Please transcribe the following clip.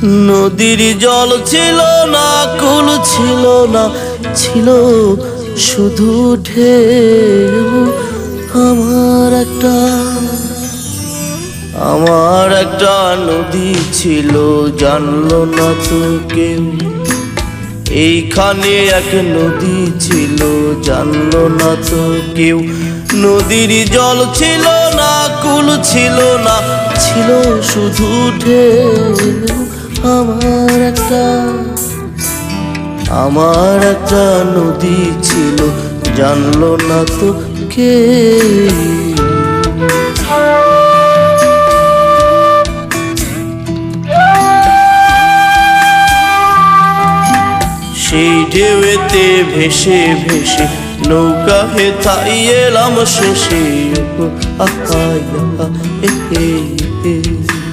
নদীর জল ছিল না, কুল ছিল না, ছিল শুধু ঢেউ। আমার একটা নদী ছিল, জানলো না তো কেউ। এইখানে এক নদী ছিল, জানলো না তো কেউ। নদীর জল ছিল না, কুল ছিল না, ছিল শুধু ঢেউ। আমার একটা নদী ছিল, জানলো না তো কেউ। সেই ঢেউতে ভেসে ভেসে নৌকা হেথাই এলাম শেষে। আহা, আহা, হে, হে, হে।